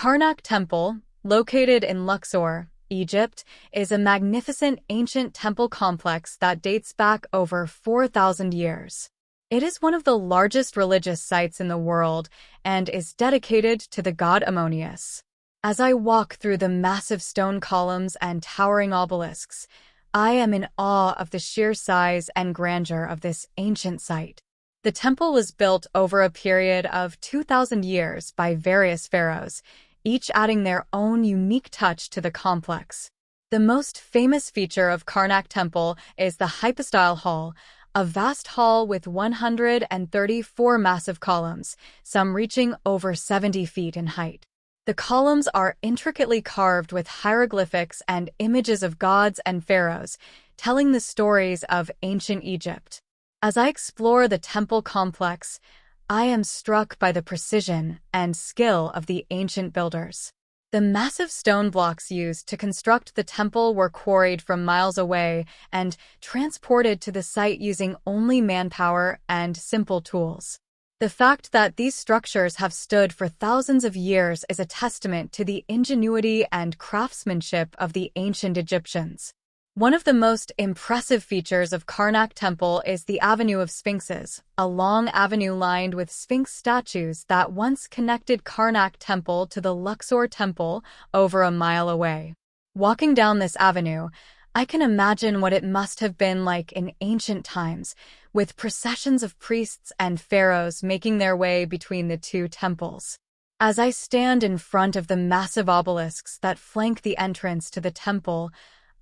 Karnak Temple, located in Luxor, Egypt, is a magnificent ancient temple complex that dates back over 4,000 years. It is one of the largest religious sites in the world and is dedicated to the god Amun-Re. As I walk through the massive stone columns and towering obelisks, I am in awe of the sheer size and grandeur of this ancient site. The temple was built over a period of 2,000 years by various pharaohs, each adding their own unique touch to the complex. The most famous feature of Karnak Temple is the Hypostyle Hall, a vast hall with 134 massive columns, some reaching over 70 feet in height. The columns are intricately carved with hieroglyphics and images of gods and pharaohs, telling the stories of ancient Egypt. As I explore the temple complex, I am struck by the precision and skill of the ancient builders. The massive stone blocks used to construct the temple were quarried from miles away and transported to the site using only manpower and simple tools. The fact that these structures have stood for thousands of years is a testament to the ingenuity and craftsmanship of the ancient Egyptians. One of the most impressive features of Karnak Temple is the Avenue of Sphinxes, a long avenue lined with sphinx statues that once connected Karnak Temple to the Luxor Temple over a mile away. Walking down this avenue, I can imagine what it must have been like in ancient times, with processions of priests and pharaohs making their way between the two temples. As I stand in front of the massive obelisks that flank the entrance to the temple,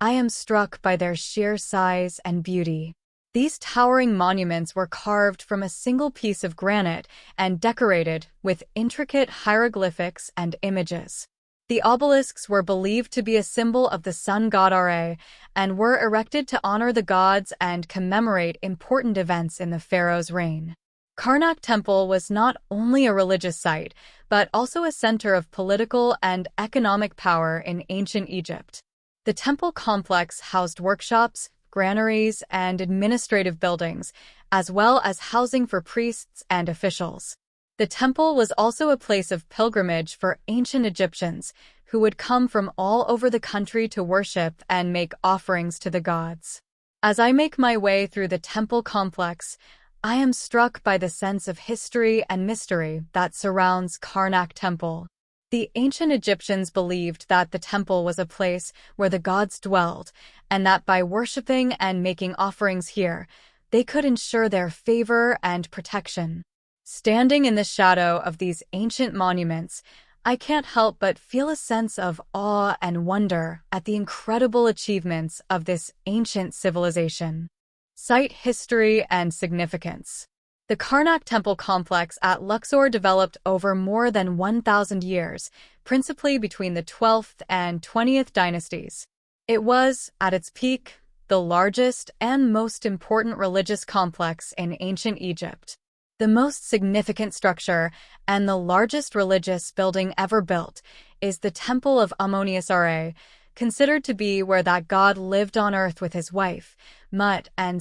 I am struck by their sheer size and beauty. These towering monuments were carved from a single piece of granite and decorated with intricate hieroglyphics and images. The obelisks were believed to be a symbol of the sun god Re and were erected to honor the gods and commemorate important events in the pharaoh's reign. Karnak Temple was not only a religious site, but also a center of political and economic power in ancient Egypt. The temple complex housed workshops, granaries, and administrative buildings, as well as housing for priests and officials. The temple was also a place of pilgrimage for ancient Egyptians, who would come from all over the country to worship and make offerings to the gods. As I make my way through the temple complex, I am struck by the sense of history and mystery that surrounds Karnak Temple. The ancient Egyptians believed that the temple was a place where the gods dwelled, and that by worshipping and making offerings here, they could ensure their favor and protection. Standing in the shadow of these ancient monuments, I can't help but feel a sense of awe and wonder at the incredible achievements of this ancient civilization. Site history and significance. The Karnak Temple complex at Luxor developed over more than 1,000 years, principally between the 12th and 20th dynasties. It was, at its peak, the largest and most important religious complex in ancient Egypt. The most significant structure and the largest religious building ever built is the Temple of Amun-Re, considered to be where that god lived on earth with his wife, Mut and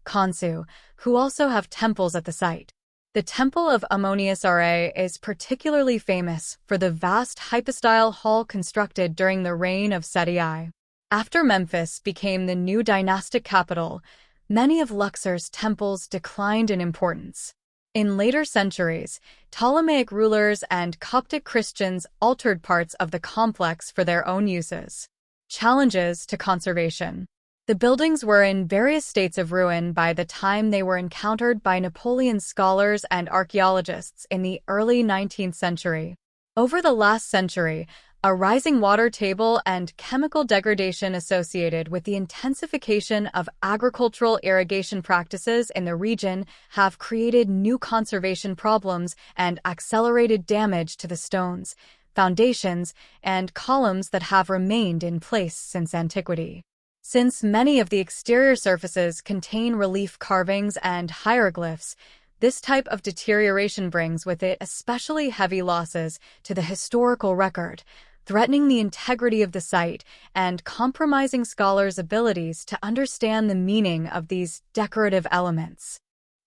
Khonsu, who also have temples at the site. The Temple of Amun-Re is particularly famous for the vast hypostyle hall constructed during the reign of Seti I. After Memphis became the new dynastic capital, many of Luxor's temples declined in importance. In later centuries, Ptolemaic rulers and Coptic Christians altered parts of the complex for their own uses. Challenges to conservation. The buildings were in various states of ruin by the time they were encountered by Napoleon's scholars and archaeologists in the early 19th century. Over the last century, a rising water table and chemical degradation associated with the intensification of agricultural irrigation practices in the region have created new conservation problems and accelerated damage to the stones, foundations, and columns that have remained in place since antiquity. Since many of the exterior surfaces contain relief carvings and hieroglyphs, this type of deterioration brings with it especially heavy losses to the historical record, threatening the integrity of the site and compromising scholars' abilities to understand the meaning of these decorative elements.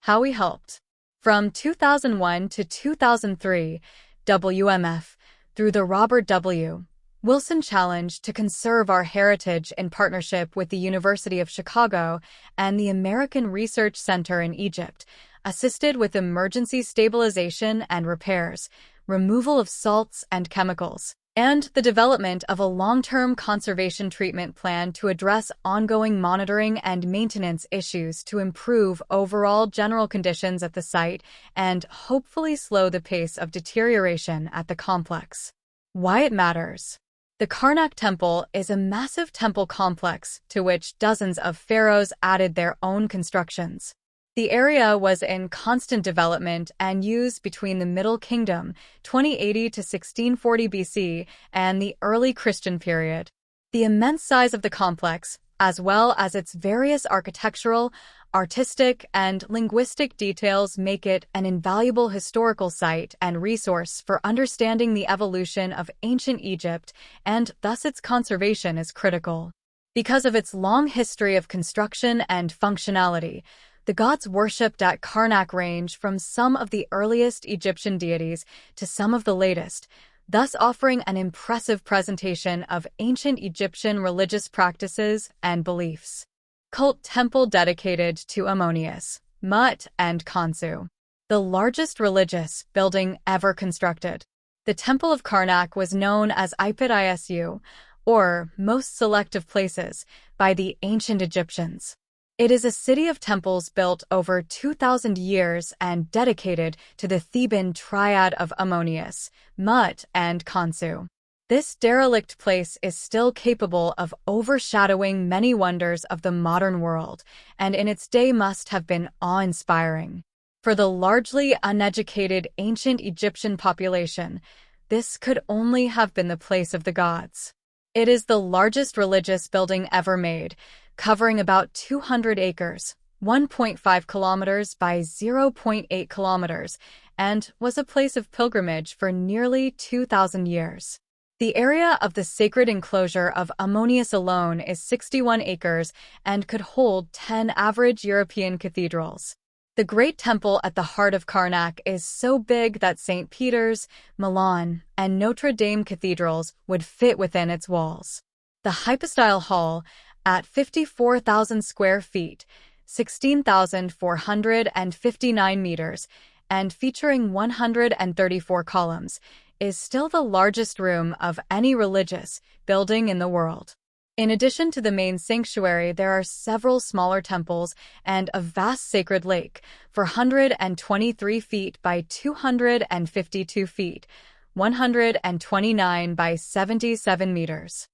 How we helped. From 2001 to 2003, WMF, Through the Robert W. Wilson Challenge to Conserve Our Heritage in partnership with the University of Chicago and the American Research Center in Egypt, assisted with emergency stabilization and repairs, removal of salts and chemicals, and the development of a long-term conservation treatment plan to address ongoing monitoring and maintenance issues to improve overall general conditions at the site and hopefully slow the pace of deterioration at the complex. Why it matters. The Karnak Temple is a massive temple complex to which dozens of pharaohs added their own constructions. The area was in constant development and used between the Middle Kingdom, 2080 to 1640 BC, and the early Christian period. The immense size of the complex, as well as its various architectural, artistic, and linguistic details, make it an invaluable historical site and resource for understanding the evolution of ancient Egypt, and thus its conservation is critical. Because of its long history of construction and functionality, the gods worshipped at Karnak range from some of the earliest Egyptian deities to some of the latest, thus offering an impressive presentation of ancient Egyptian religious practices and beliefs. Cult temple dedicated to Amun-Re, Mut and Khonsu, the largest religious building ever constructed. The Temple of Karnak was known as Ipet-isu, or most selective places, by the ancient Egyptians. It is a city of temples built over 2,000 years and dedicated to the Theban triad of Amun-Re, Mut and Khonsu. This derelict place is still capable of overshadowing many wonders of the modern world, and in its day must have been awe-inspiring. For the largely uneducated ancient Egyptian population, this could only have been the place of the gods. It is the largest religious building ever made, covering about 200 acres, 1.5 kilometers by 0.8 kilometers, and was a place of pilgrimage for nearly 2,000 years. The area of the sacred enclosure of Amun-Re alone is 61 acres and could hold 10 average European cathedrals. The Great Temple at the heart of Karnak is so big that St. Peter's, Milan, and Notre Dame Cathedrals would fit within its walls. The hypostyle hall, at 54,000 square feet, 16,459 meters, and featuring 134 columns, is still the largest room of any religious building in the world. In addition to the main sanctuary, there are several smaller temples and a vast sacred lake, 423 feet by 252 feet, 129 by 77 meters.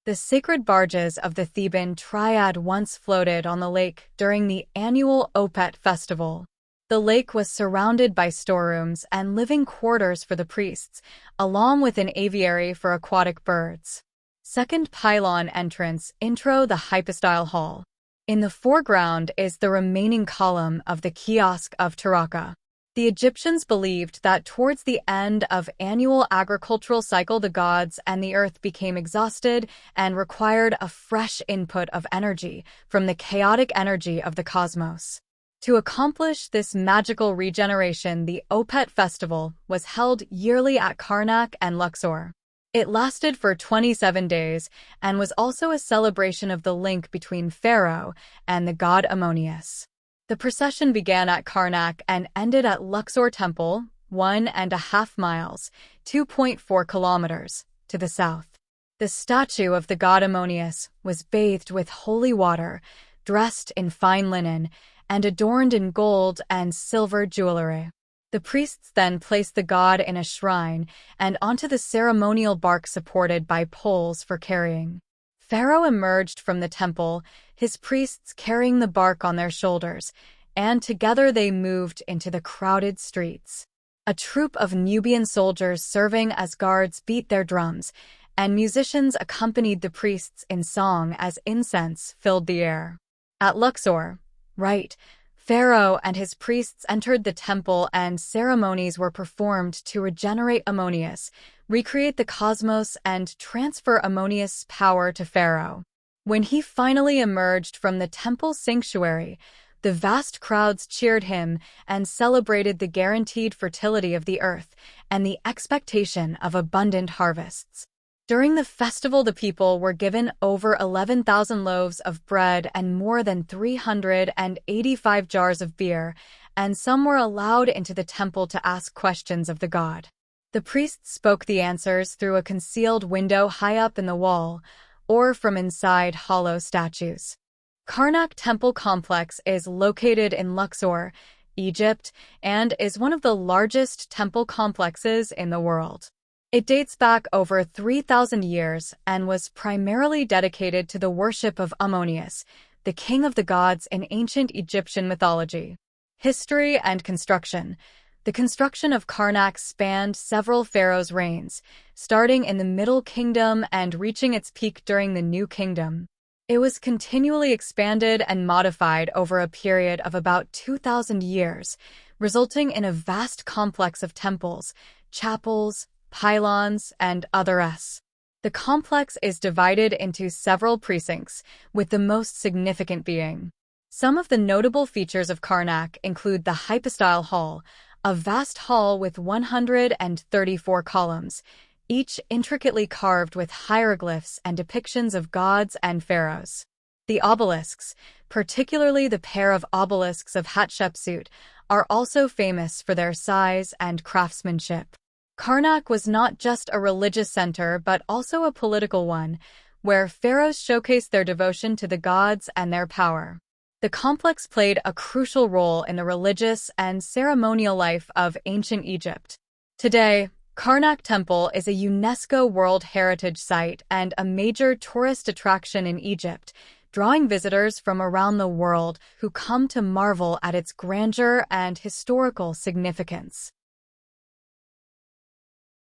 The sacred barges of the Theban triad once floated on the lake during the annual Opet festival. The lake was surrounded by storerooms and living quarters for the priests, along with an aviary for aquatic birds. Second pylon entrance intro the hypostyle hall. In the foreground is the remaining column of the kiosk of Taraka. The Egyptians believed that towards the end of annual agricultural cycle the gods and the earth became exhausted and required a fresh input of energy from the chaotic energy of the cosmos. To accomplish this magical regeneration, the Opet festival was held yearly at Karnak and Luxor. It lasted for 27 days and was also a celebration of the link between Pharaoh and the god Amun-Re. The procession began at Karnak and ended at Luxor Temple, 1.5 miles, 2.4 kilometers, to the south. The statue of the god Amun-Re was bathed with holy water, dressed in fine linen, and adorned in gold and silver jewelry. The priests then placed the god in a shrine and onto the ceremonial bark supported by poles for carrying. Pharaoh emerged from the temple, his priests carrying the bark on their shoulders, and together they moved into the crowded streets. A troop of Nubian soldiers serving as guards beat their drums, and musicians accompanied the priests in song as incense filled the air. At Luxor, Pharaoh and his priests entered the temple and ceremonies were performed to regenerate Amun-Re, recreate the cosmos, and transfer Amun-Re's power to Pharaoh. When he finally emerged from the temple sanctuary, The vast crowds cheered him and celebrated the guaranteed fertility of the earth and the expectation of abundant harvests. During the festival, the people were given over 11,000 loaves of bread and more than 385 jars of beer, and some were allowed into the temple to ask questions of the god. The priests spoke the answers through a concealed window high up in the wall, or from inside hollow statues. Karnak Temple Complex is located in Luxor, Egypt, and is one of the largest temple complexes in the world. It dates back over 3,000 years and was primarily dedicated to the worship of Amun-Re, the king of the gods in ancient Egyptian mythology. History and construction. The construction of Karnak spanned several pharaohs' reigns, starting in the Middle Kingdom and reaching its peak during the New Kingdom. It was continually expanded and modified over a period of about 2,000 years, resulting in a vast complex of temples, chapels, pylons, and others. The complex is divided into several precincts, with the most significant being. Some of the notable features of Karnak include the hypostyle hall, a vast hall with 134 columns, each intricately carved with hieroglyphs and depictions of gods and pharaohs. The obelisks, particularly the pair of obelisks of Hatshepsut, are also famous for their size and craftsmanship. Karnak was not just a religious center but also a political one, where pharaohs showcased their devotion to the gods and their power. The complex played a crucial role in the religious and ceremonial life of ancient Egypt. Today, Karnak Temple is a UNESCO World Heritage Site and a major tourist attraction in Egypt, drawing visitors from around the world who come to marvel at its grandeur and historical significance.